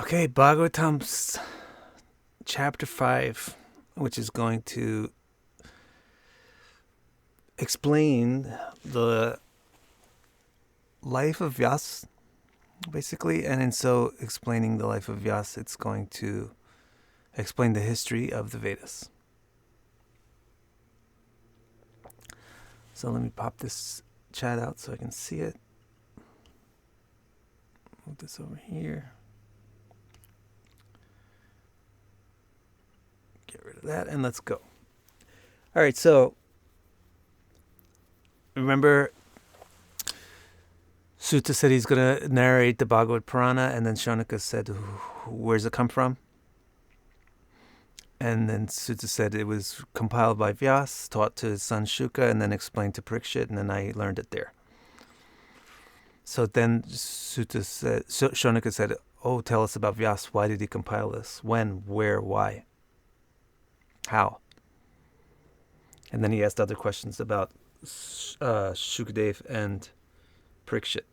Okay, Bhagavatam's chapter 5, which is going to explain the life of Vyasa, basically. And in so explaining the life of Vyasa, it's going to explain the history of the Vedas. So let me pop this chat out so I can see it. Move this over here. Get rid of that and let's go. All right, so remember Sutta said he's going to narrate the Bhagavad Purana, and then Shaunaka said, where's it come from? And then Sutta said it was compiled by Vyasa, taught to his son Shuka, and then explained to Parikshit, and then I learned it there. So then Shaunaka said, oh, tell us about Vyasa. Why did he compile this? When, where, why? How? And then he asked other questions about Shukadev and Parikshit.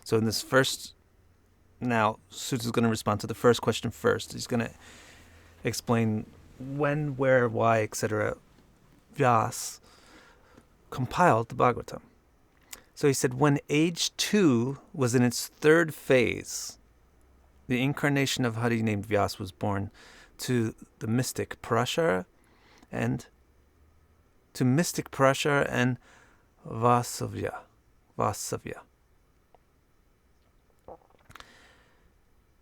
So in this first, now Sutta is going to respond to the first question first. He's going to explain when, where, why, etc. Vyasa compiled the Bhagavatam. So he said, when age 2 was in its third phase, the incarnation of Hari named Vyasa was born to the mystic Parashara and Vasavya.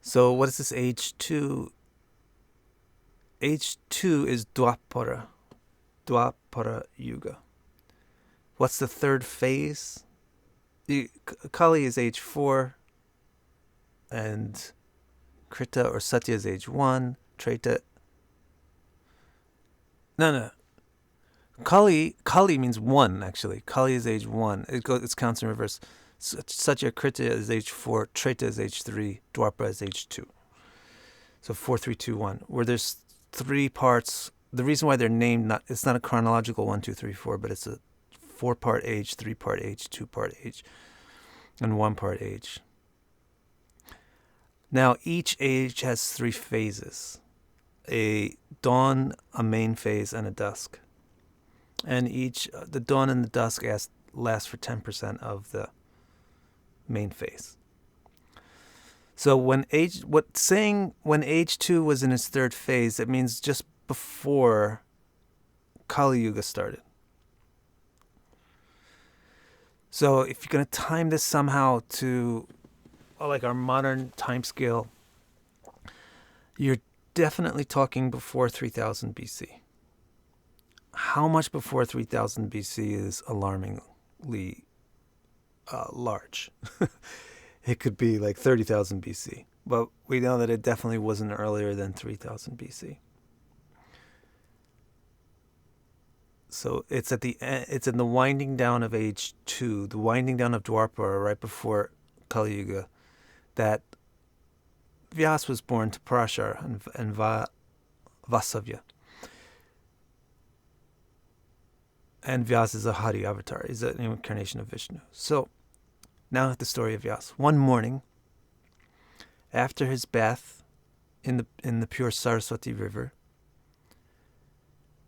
So what is this age 2? Age 2 is Dwapara Yuga. What's the third phase? Kali is age 4, and Krita or Satya is age 1, Treta. No. Kali means 1, actually. Kali is age 1. It counts in reverse. Satya Krita is age 4, Treta is age 3, Dwapara is age 2. So 4, 3, 2, 1. Where there's 3 parts. The reason why they're named, it's not a chronological 1, 2, 3, 4, but it's a 4-part age, 3-part age, 2-part age, and 1-part age. Now, each age has 3 phases. A dawn, a main phase, and a dusk. And the dawn and the dusk last for 10% of the main phase. So when age 2 was in its third phase, it means just before Kali Yuga started. So if you're going to time this somehow to like our modern time scale, you're definitely talking before 3000 BC. How much before 3000 BC is alarmingly large? It could be like 30,000 BC, but we know that it definitely wasn't earlier than 3000 BC. So it's in the winding down of age 2, the winding down of Dwapara, right before Kali Yuga, that Vyasa was born to Parashara and Vasavya. And Vyasa is a Hari avatar, is an incarnation of Vishnu. So now the story of Vyasa. One morning, after his bath in the pure Saraswati river,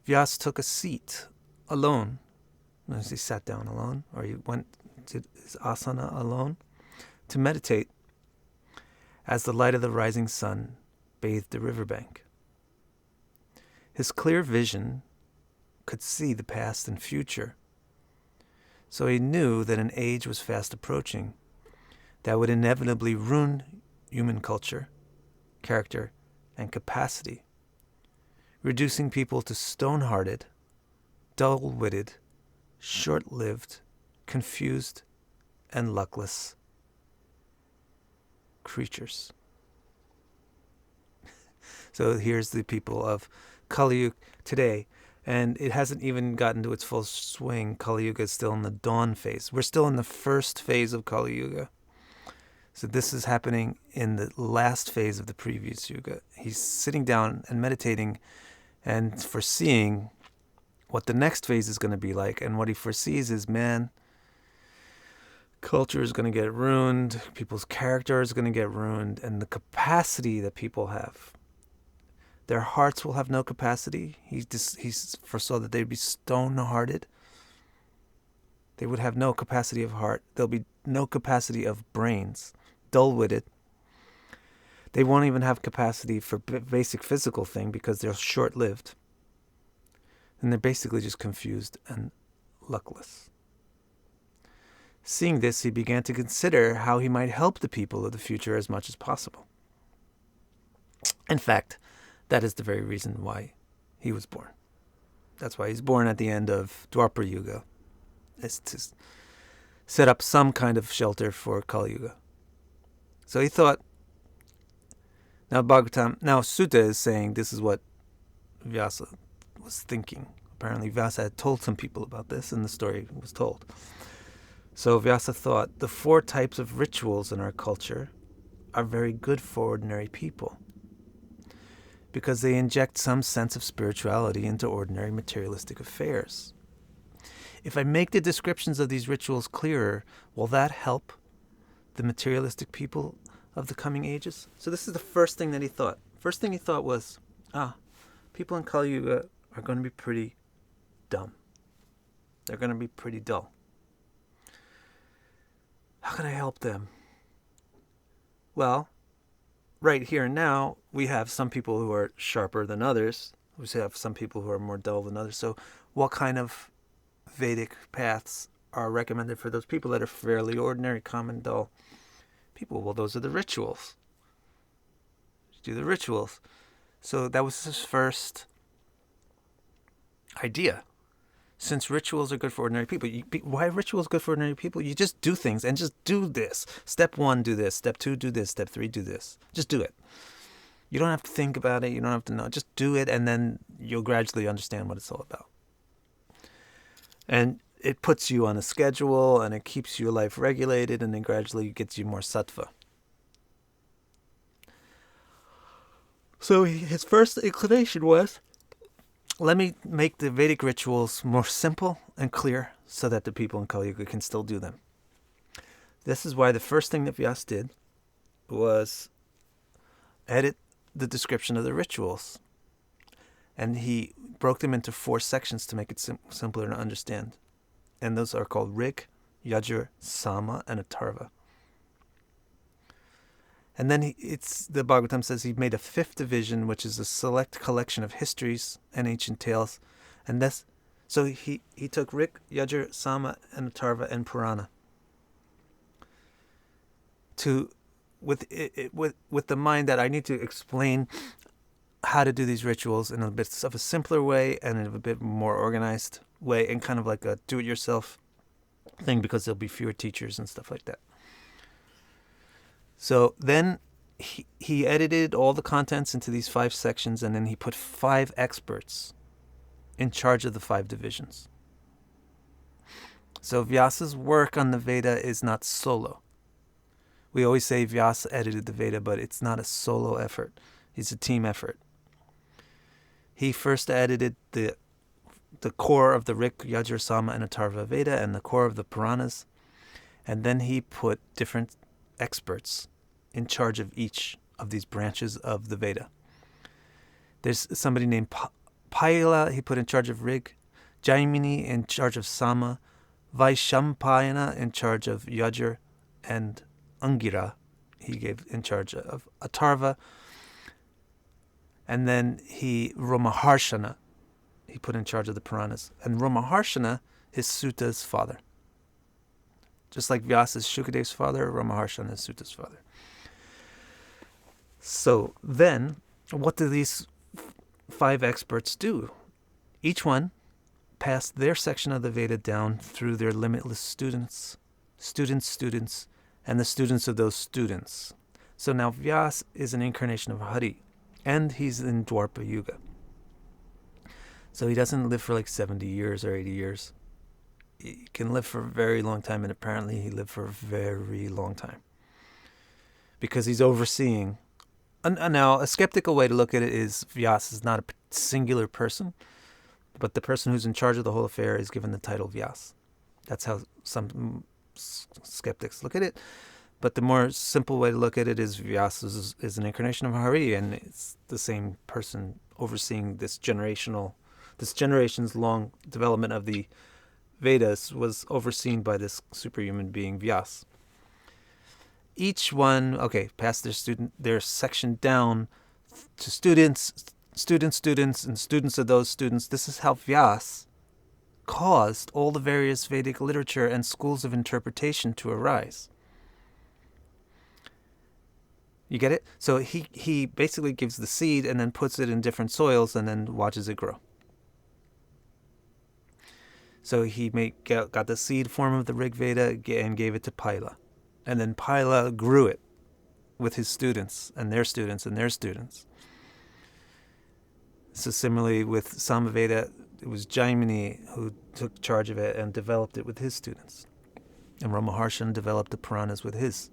Vyasa took a seat alone. As he sat down alone, or he went to his asana alone, to meditate as the light of the rising sun bathed the riverbank. His clear vision could see the past and future, so he knew that an age was fast approaching that would inevitably ruin human culture, character, and capacity, reducing people to stone-hearted, dull-witted, short-lived, confused, and luckless creatures. So here's the people of Kali Yuga today, and it hasn't even gotten to its full swing. Kali Yuga is still in the dawn phase. We're still in the first phase of Kali Yuga. So this is happening in the last phase of the previous Yuga. He's sitting down and meditating and foreseeing what the next phase is going to be like. And what he foresees is, man, culture is going to get ruined, people's character is going to get ruined, and the capacity that people have. Their hearts will have no capacity. He foresaw that they'd be stone-hearted. They would have no capacity of heart. There'll be no capacity of brains, dull-witted. They won't even have capacity for basic physical thing because they're short-lived. And they're basically just confused and luckless. Seeing this, he began to consider how he might help the people of the future as much as possible. In fact, that is the very reason why he was born. That's why he's born at the end of Dwapara Yuga. It's to set up some kind of shelter for Kali Yuga. So he thought, now Sutta is saying this is what Vyasa was thinking. Apparently Vyasa had told some people about this and the story was told. So Vyasa thought the 4 types of rituals in our culture are very good for ordinary people because they inject some sense of spirituality into ordinary materialistic affairs. If I make the descriptions of these rituals clearer, will that help the materialistic people of the coming ages? So this is the first thing that he thought. First thing he thought was, people in Kali Yuga are going to be pretty dumb. They're going to be pretty dull. How can I help them? Well, right here and now, we have some people who are sharper than others. We have some people who are more dull than others. So what kind of Vedic paths are recommended for those people that are fairly ordinary, common, dull people? Well, those are the rituals. Do the rituals. So that was his first idea. Since rituals are good for ordinary people, why are rituals good for ordinary people? You just do things and just do this. Step 1, do this. Step 2, do this. Step 3, do this. Just do it. You don't have to think about it. You don't have to know. Just do it, and then you'll gradually understand what it's all about. And it puts you on a schedule, and it keeps your life regulated, and then gradually gets you more sattva. So his first inclination was, let me make the Vedic rituals more simple and clear so that the people in Kali Yuga can still do them. This is why the first thing that Vyasa did was edit the description of the rituals. And he broke them into 4 sections to make it simpler to understand. And those are called Rig, Yajur, Sama, and Atharva. And then the Bhagavatam says he made a 5th division, which is a select collection of histories and ancient tales. And so he took Rig, Yajur, Sama, and Atharva and Purana with the mind that I need to explain how to do these rituals in a bit of a simpler way and in a bit more organized way, and kind of like a do-it-yourself thing, because there'll be fewer teachers and stuff like that. So then he edited all the contents into these 5 sections, and then he put 5 experts in charge of the 5 divisions. So Vyasa's work on the Veda is not solo. We always say Vyasa edited the Veda, but it's not a solo effort. It's a team effort. He first edited the core of the Rig, Yajur, Sama, and Atharva Veda and the core of the Puranas, and then he put different experts in charge of each of these branches of the Veda. There's somebody named Paila he put in charge of Rig, Jaimini in charge of Sama, Vaishampayana in charge of Yajur, and Angira he gave in charge of Atharva. And then Romaharshana he put in charge of the Puranas. And Romaharshana is Sutta's father. Just like Vyasa is Shukadev's father, Romaharshana is Sutta's father. So then, what do these 5 experts do? Each one passed their section of the Veda down through their limitless students, and the students of those students. So now Vyasa is an incarnation of Hari, and he's in Dwapara Yuga. So he doesn't live for like 70 years or 80 years. He can live for a very long time, and apparently he lived for a very long time. Because he's overseeing. And now, a skeptical way to look at it is Vyasa is not a singular person, but the person who's in charge of the whole affair is given the title Vyasa. That's how some skeptics look at it. But the more simple way to look at it is Vyasa is an incarnation of Hari, and it's the same person overseeing this generation's long development of the Vedas was overseen by this superhuman being Vyasa. Each one, pass their section down to students, and students of those students. This is how Vyasa caused all the various Vedic literature and schools of interpretation to arise. You get it? So he basically gives the seed and then puts it in different soils and then watches it grow. So he got the seed form of the Rig Veda and gave it to Pila. And then Pila grew it with his students and their students and their students. So similarly with Samaveda, it was Jaimini who took charge of it and developed it with his students. And Ramaharshan developed the Puranas with his.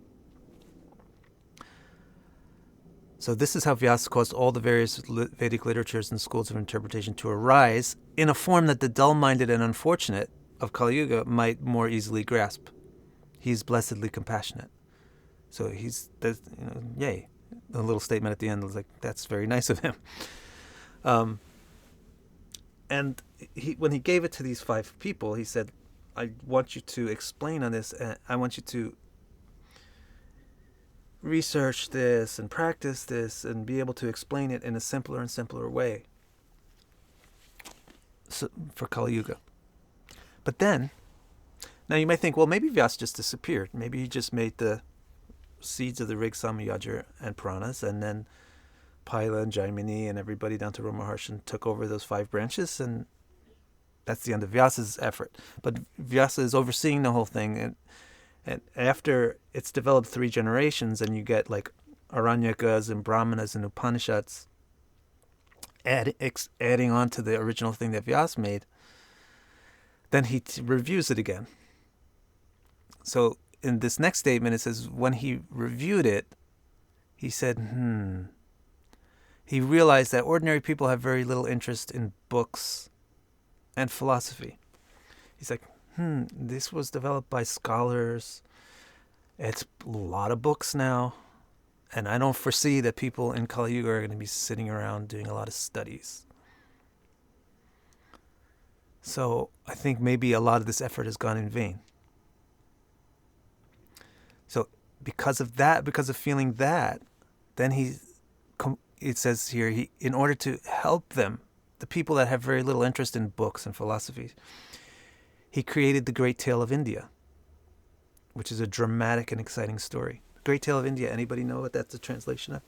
So this is how Vyasa caused all the various Vedic literatures and schools of interpretation to arise in a form that the dull-minded and unfortunate of Kali Yuga might more easily grasp. He's blessedly compassionate. So yay. A little statement at the end was like, that's very nice of him. And when he gave it to these 5 people, he said, I want you to explain on this, and I want you to research this and practice this and be able to explain it in a simpler and simpler way for Kali Yuga. But then, now you might think, well, maybe Vyasa just disappeared. Maybe he just made the seeds of the Rig, Sama, Yajur, and Puranas, and then Pila and Jaimini and everybody down to Ramaharshan took over those 5 branches, and that's the end of Vyasa's effort. But Vyasa is overseeing the whole thing, and after it's developed 3 generations, and you get like Aranyakas and Brahmanas and Upanishads adding on to the original thing that Vyasa made, then he reviews it again. So in this next statement, it says, when he reviewed it, he said, he realized that ordinary people have very little interest in books and philosophy. He's like, this was developed by scholars. It's a lot of books now. And I don't foresee that people in Kali Yuga are going to be sitting around doing a lot of studies. So I think maybe a lot of this effort has gone in vain. So because of that, because of feeling that, then it says here, in order to help them, the people that have very little interest in books and philosophy, he created the Great Tale of India, which is a dramatic and exciting story. Great Tale of India, anybody know what that's a translation of?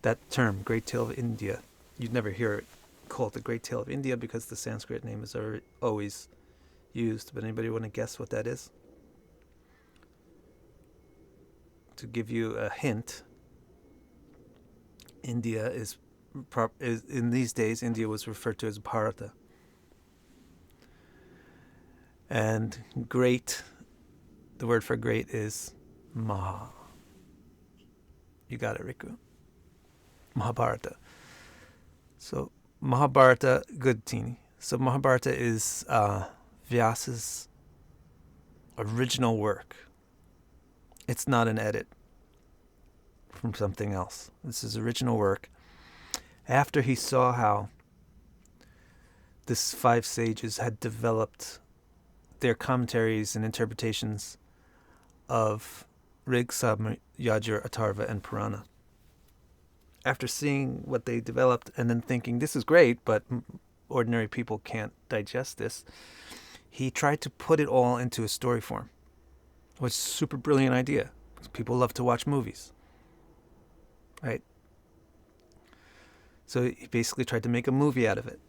That term, Great Tale of India, you'd never hear it called the Great Tale of India because the Sanskrit name is always used. But anybody want to guess what that is? To give you a hint, India is in these days, India was referred to as Bharata. And great, the word for great is Maha. You got it, Riku. Mahabharata. So Mahabharata, good teeny. So Mahabharata is Vyasa's original work. It's not an edit from something else. This is original work. After he saw how this 5 sages had developed their commentaries and interpretations of Rig, Sama, Yajur, Atharva, and Purana. After seeing what they developed and then thinking, this is great, but ordinary people can't digest this, he tried to put it all into a story form, which is a super brilliant idea. People love to watch movies, right? So he basically tried to make a movie out of it.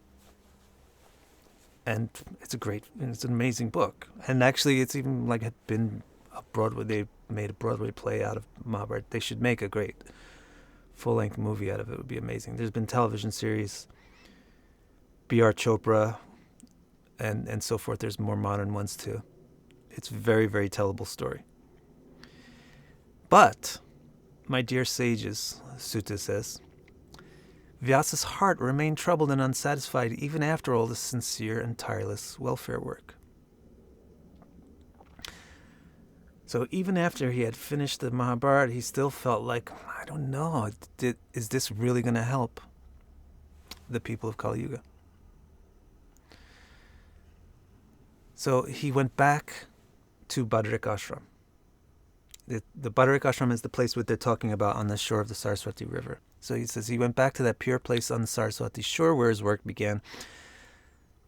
And it's an amazing book. And actually, it's even like had been they made a Broadway play out of Mahabharata. They should make a great full-length movie out of it. It would be amazing. There's been television series, B.R. Chopra, and so forth. There's more modern ones too. It's a very, very tellable story. But, my dear sages, Sutta says, Vyasa's heart remained troubled and unsatisfied even after all this sincere and tireless welfare work. So even after he had finished the Mahabharata, he still felt like, I don't know, is this really going to help the people of Kali Yuga? So he went back to Badrik Ashram. The Badrik Ashram is the place what they're talking about on the shore of the Saraswati River. So he says he went back to that pure place on the Saraswati shore where his work began,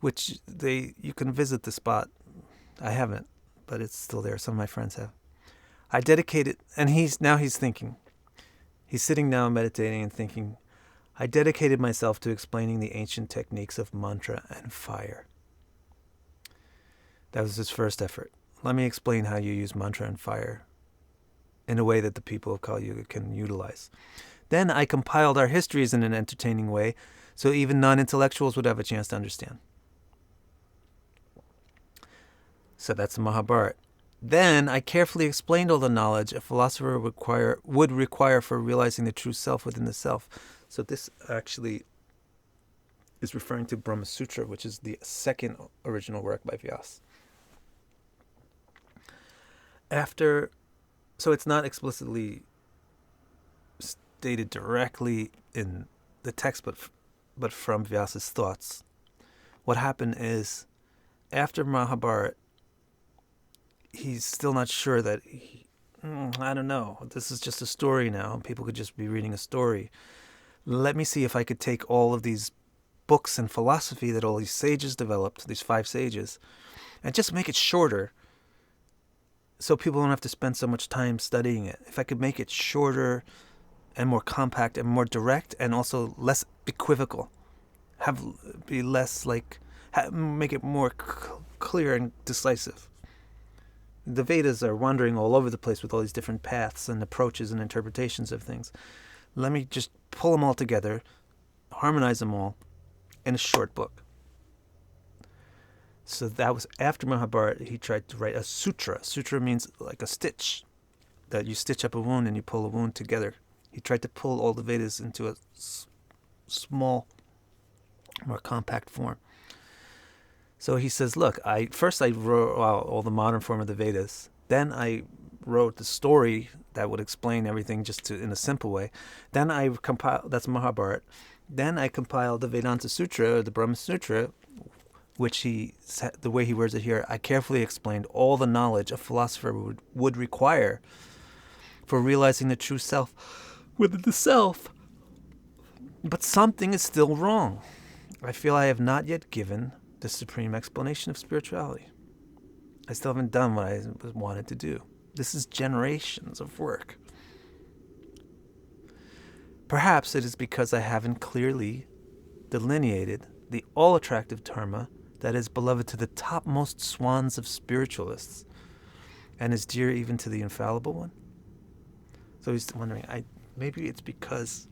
which you can visit the spot. I haven't, but it's still there. Some of my friends have. I dedicated, and he's thinking. He's sitting now meditating and thinking, I dedicated myself to explaining the ancient techniques of mantra and fire. That was his first effort. Let me explain how you use mantra and fire in a way that the people of Kali Yuga can utilize. Then I compiled our histories in an entertaining way so even non-intellectuals would have a chance to understand. So that's the Mahabharata. Then I carefully explained all the knowledge a philosopher would require for realizing the true self within the self. So this actually is referring to Brahma Sutra, which is the second original work by Vyasa. So it's not explicitly stated directly in the text, but from Vyasa's thoughts. What happened is, after Mahabharata, he's still not sure that, I don't know, this is just a story now. People could just be reading a story. Let me see if I could take all of these books and philosophy that all these sages developed, these 5 sages, and just make it shorter so people don't have to spend so much time studying it. If I could make it shorter and more compact and more direct and also less equivocal, make it more clear and decisive. The Vedas are wandering all over the place with all these different paths and approaches and interpretations of things. Let me just pull them all together, harmonize them all in a short book. So that was after Mahabharata. He tried to write a sutra. Sutra means like a stitch, that you stitch up a wound and you pull a wound together. He tried to pull all the Vedas into a small, more compact form. So he says, look, first I wrote all the modern form of the Vedas. Then I wrote the story that would explain everything just in a simple way. Then I compiled, that's Mahabharata. Then I compiled the Vedanta Sutra, or the Brahma Sutra, which the way he words it here, I carefully explained all the knowledge a philosopher would require for realizing the true self within the self. But something is still wrong. I feel I have not yet given the supreme explanation of spirituality. I still haven't done what I wanted to do. This is generations of work. Perhaps it is because I haven't clearly delineated the all-attractive dharma that is beloved to the topmost swans of spiritualists and is dear even to the infallible one. So he's wondering, maybe it's because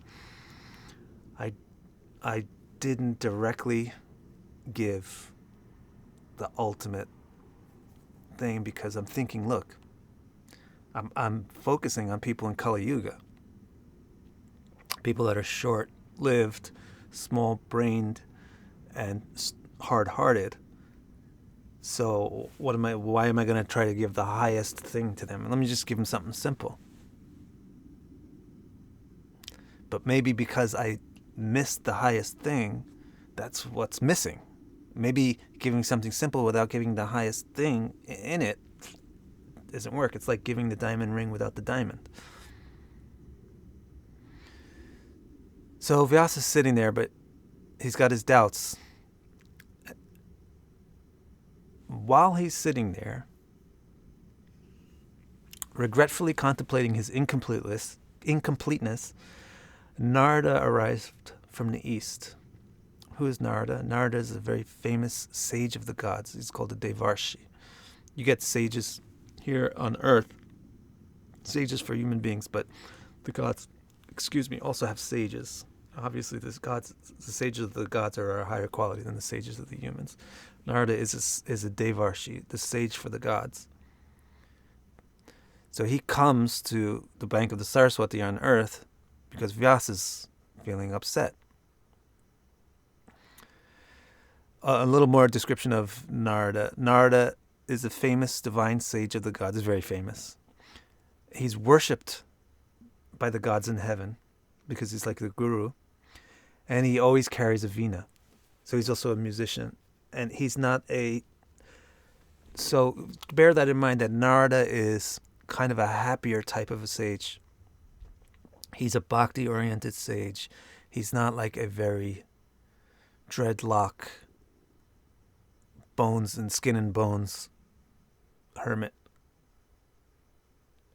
I didn't directly give the ultimate thing, because I'm thinking, look, I'm focusing on people in Kali Yuga, people that are short-lived, small-brained, and hard-hearted. So why am I going to try to give the highest thing to them? Let me just give them something simple. But maybe because I missed the highest thing, that's what's missing. Maybe giving something simple without giving the highest thing in it doesn't work. It's like giving the diamond ring without the diamond. So Vyasa's sitting there, but he's got his doubts. While he's sitting there, regretfully contemplating his incompleteness, Narda arrived from the east. Who is Narada? Narada is a very famous sage of the gods. He's called a Devarshi. You get sages here on earth, sages for human beings, but the gods, also have sages. Obviously, the sages of the gods are a higher quality than the sages of the humans. Narada is a Devarshi, the sage for the gods. So he comes to the bank of the Saraswati on earth because Vyasa is feeling upset. A little more description of Narada. Narada is a famous divine sage of the gods. Is very famous. He's worshipped by the gods in heaven because he's like the guru. And he always carries a veena. So he's also a musician. And he's not a... So bear that in mind, that Narada is kind of a happier type of a sage. He's a bhakti-oriented sage. He's not like a very dreadlock, bones and skin and bones hermit.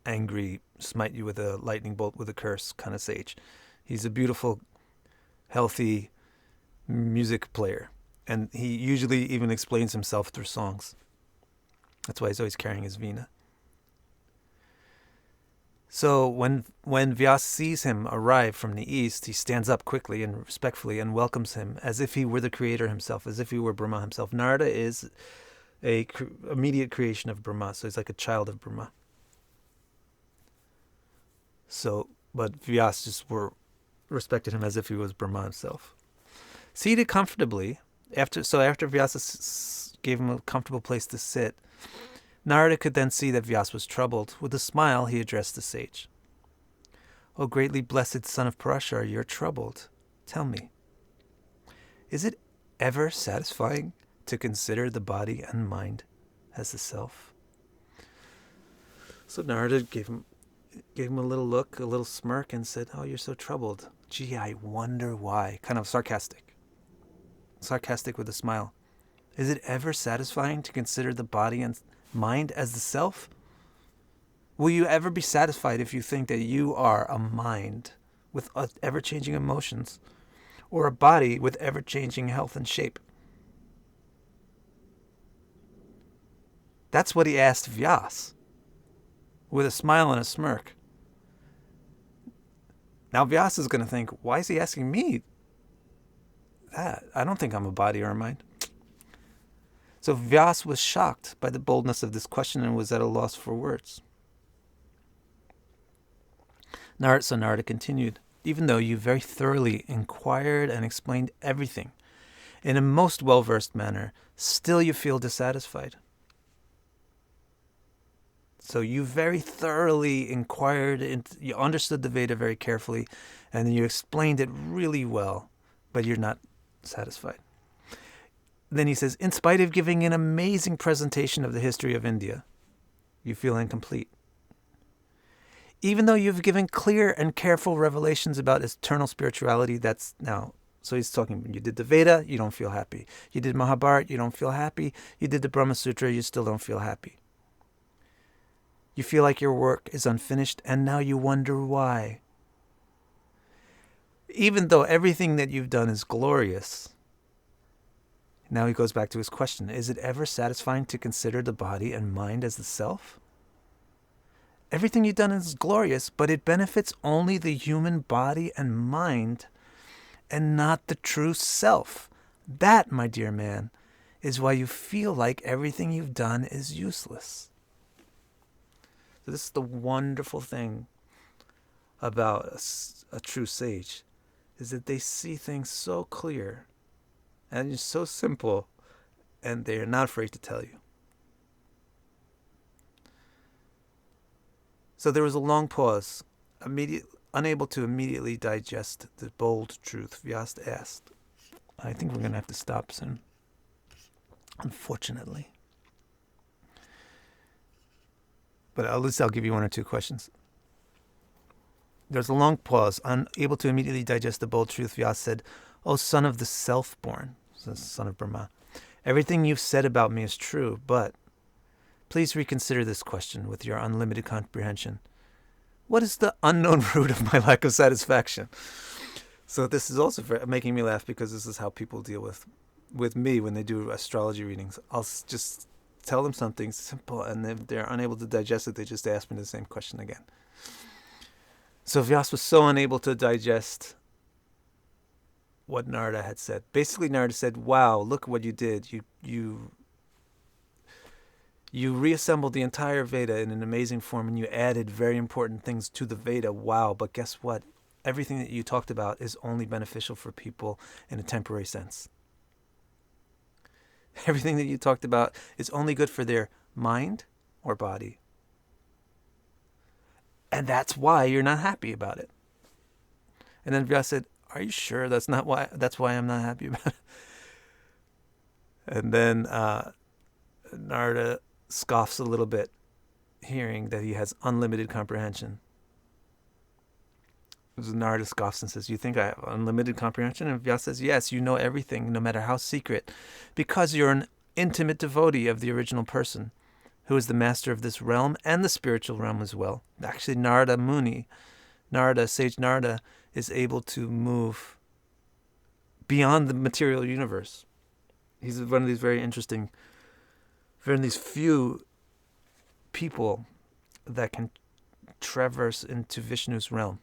Angry, smite you with a lightning bolt with a curse kind of sage. He's a beautiful, healthy music player. And he usually even explains himself through songs. That's why he's always carrying his veena. So when Vyasa sees him arrive from the east, he stands up quickly and respectfully and welcomes him as if he were the creator himself, as if he were Brahma himself. Narada is a immediate creation of Brahma, so he's like a child of Brahma. So, but Vyasa just respected him as if he was Brahma himself. Seated comfortably, after Vyasa gave him a comfortable place to sit, Narada could then see that Vyasa was troubled. With a smile, he addressed the sage. "O greatly blessed son of Parashar, you're troubled. Tell me, is it ever satisfying to consider the body and mind as the self?" So Narada gave him a little look, a little smirk, and said, "Oh, you're so troubled. Gee, I wonder why." Kind of sarcastic with a smile. "Is it ever satisfying to consider the body and mind as the self? Will you ever be satisfied if you think that you are a mind with ever-changing emotions, or a body with ever-changing health and shape?" That's what he asked Vyasa, with a smile and a smirk. Now Vyasa is going to think, why is he asking me that? I don't think I'm a body or a mind. So Vyasa was shocked by the boldness of this question and was at a loss for words. So Narada continued, "Even though you very thoroughly inquired and explained everything in a most well-versed manner, still you feel dissatisfied. So you very thoroughly inquired, you understood the Veda very carefully, and you explained it really well, but you're not satisfied." Then he says, "In spite of giving an amazing presentation of the history of India, you feel incomplete. Even though you've given clear and careful revelations about eternal spirituality, that's now..." So he's talking, you did the Veda, you don't feel happy. You did Mahabharata, you don't feel happy. You did the Brahma Sutra, you still don't feel happy. You feel like your work is unfinished, and now you wonder why. Even though everything that you've done is glorious..." Now he goes back to his question. "Is it ever satisfying to consider the body and mind as the self? Everything you've done is glorious, but it benefits only the human body and mind and not the true self. That, my dear man, is why you feel like everything you've done is useless." So this is the wonderful thing about a true sage, is that they see things so clear and it's so simple, and they're not afraid to tell you. So there was a long pause. Unable to immediately digest the bold truth, Vyasa asked, "I think we're going to have to stop soon, unfortunately. But at least I'll give you one or two questions." There's a long pause. Unable to immediately digest the bold truth, Vyasa said, "O son of the self-born," so son of Brahma, "everything you've said about me is true, but please reconsider this question with your unlimited comprehension. What is the unknown root of my lack of satisfaction?" So this is also making me laugh, because this is how people deal with me when they do astrology readings. I'll just tell them something simple, and if they're unable to digest it, they just ask me the same question again. So Vyasa was so unable to digest what Narada had said. Basically, Narada said, "Wow, look what you did. You reassembled the entire Veda in an amazing form, and you added very important things to the Veda. Wow, but guess what? Everything that you talked about is only beneficial for people in a temporary sense. Everything that you talked about is only good for their mind or body. And that's why you're not happy about it. And then Vyasa said, are you sure that's why I'm not happy about it? And then Narada scoffs a little bit, hearing that he has unlimited comprehension. Narada scoffs and says, you think I have unlimited comprehension? And Vyasa says, yes, you know everything, no matter how secret, because you're an intimate devotee of the original person, who is the master of this realm and the spiritual realm as well. Actually, Sage Narada, is able to move beyond the material universe. He's one of these very these few people that can traverse into Vishnu's realm.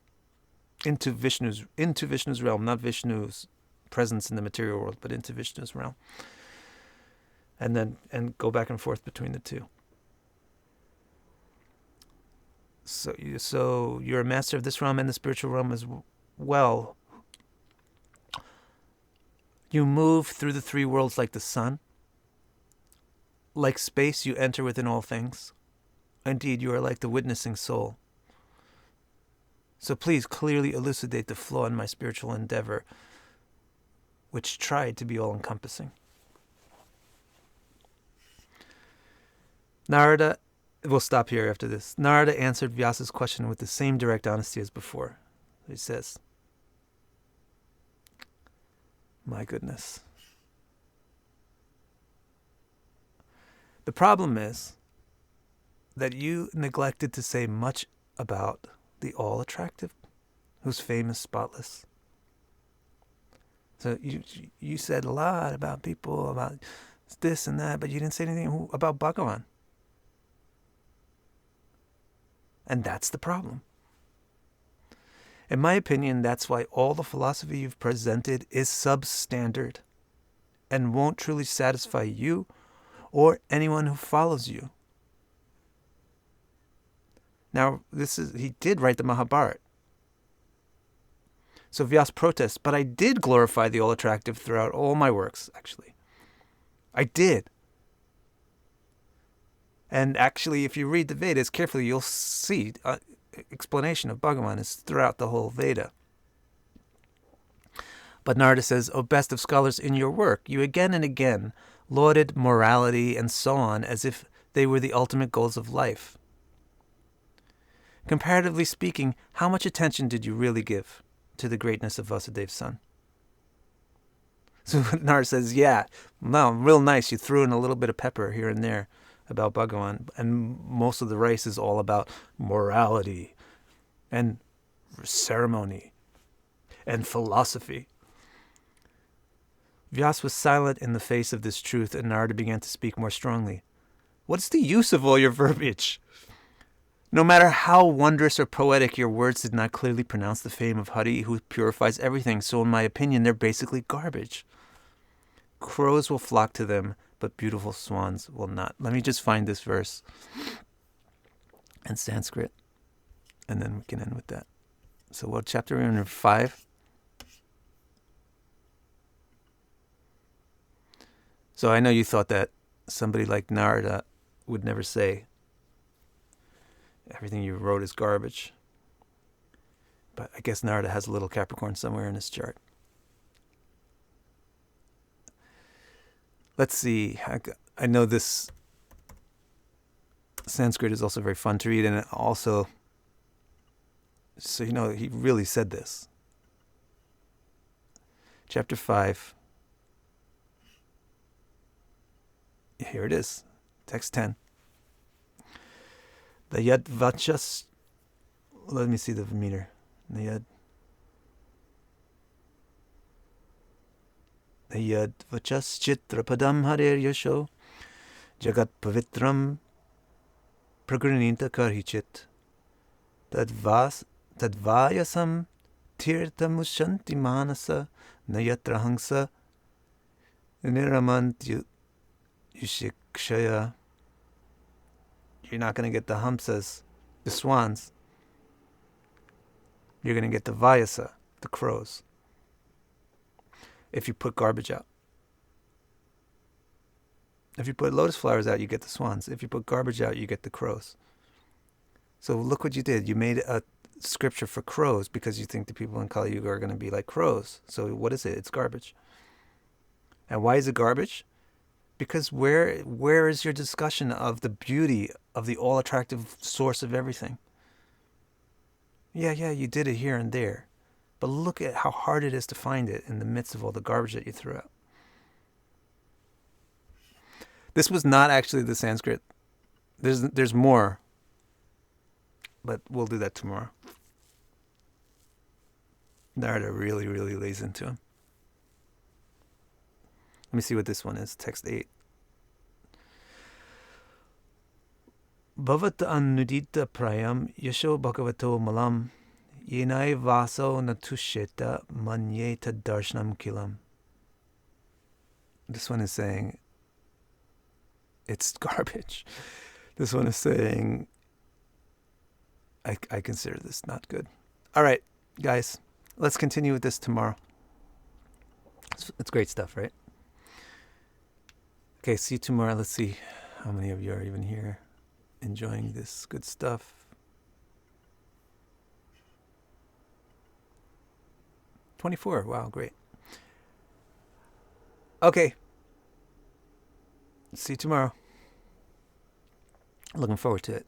Into Vishnu's realm, not Vishnu's presence in the material world, but into Vishnu's realm. And go back and forth between the two. So you're a master of this realm and the spiritual realm as well. You move through the three worlds like the sun. Like space, you enter within all things. Indeed, you are like the witnessing soul. So please clearly elucidate the flaw in my spiritual endeavor, which tried to be all-encompassing. Narada, we'll stop here after this. Narada answered Vyasa's question with the same direct honesty as before. He says, my goodness. The problem is that you neglected to say much about the all-attractive, whose fame is spotless. So you said a lot about people, about this and that, but you didn't say anything about Bhagavan. And that's the problem. In my opinion, that's why all the philosophy you've presented is substandard and won't truly satisfy you or anyone who follows you. Now, he did write the Mahabharata. So Vyasa protests, but I did glorify the all-attractive throughout all my works, actually. I did. And actually, if you read the Vedas carefully, you'll see explanation of Bhagavan is throughout the whole Veda. But Narada says, O best of scholars, in your work, you again and again lauded morality and so on as if they were the ultimate goals of life. Comparatively speaking, how much attention did you really give to the greatness of Vasudev's son? So Narada says, yeah, no, real nice. You threw in a little bit of pepper here and there about Bhagavan, and most of the rice is all about morality and ceremony and philosophy. Vyasa was silent in the face of this truth, and Narada began to speak more strongly. What's the use of all your verbiage? No matter how wondrous or poetic, your words did not clearly pronounce the fame of Hari, who purifies everything, so in my opinion, they're basically garbage. Crows will flock to them, but beautiful swans will not. Let me just find this verse in Sanskrit, and then we can end with that. So what chapter are we in? 5? So I know you thought that somebody like Narada would never say everything you wrote is garbage. But I guess Narada has a little Capricorn somewhere in his chart. Let's see. I know this Sanskrit is also very fun to read, and it also, so he really said this. Chapter 5. Here it is. Text 10. The yad vachas. Let me see the meter. The yad vachas chitrapadam harer yasho jagat pavitram pragranita karhichit tadvayasam tirtamushanti manasa nayatrahangsa niramant yushikshaya. You're not going to get the hamsas, the swans. You're going to get the Vyasa, the crows, if you put garbage out. If you put lotus flowers out, you get the swans. If you put garbage out, you get the crows. So look what you did. You made a scripture for crows because you think the people in Kali Yuga are going to be like crows. So what is it? It's garbage. And why is it garbage? Because where is your discussion of the beauty of the all-attractive source of everything? Yeah, you did it here and there. But look at how hard it is to find it in the midst of all the garbage that you threw out. This was not actually the Sanskrit. There's more. But we'll do that tomorrow. Narada really, really lays into him. Let me see what this one is. Text 8. Bhavat anudita prayam yasho bhagavato malam yenai vaso natusheta manyeta darshanam kilam. This one is saying it's garbage. This one is saying I consider this not good. All right, guys, let's continue with this tomorrow. It's great stuff, right? Okay, see you tomorrow. Let's see how many of you are even here enjoying this good stuff. 24. Wow, great. Okay. See you tomorrow. Looking forward to it.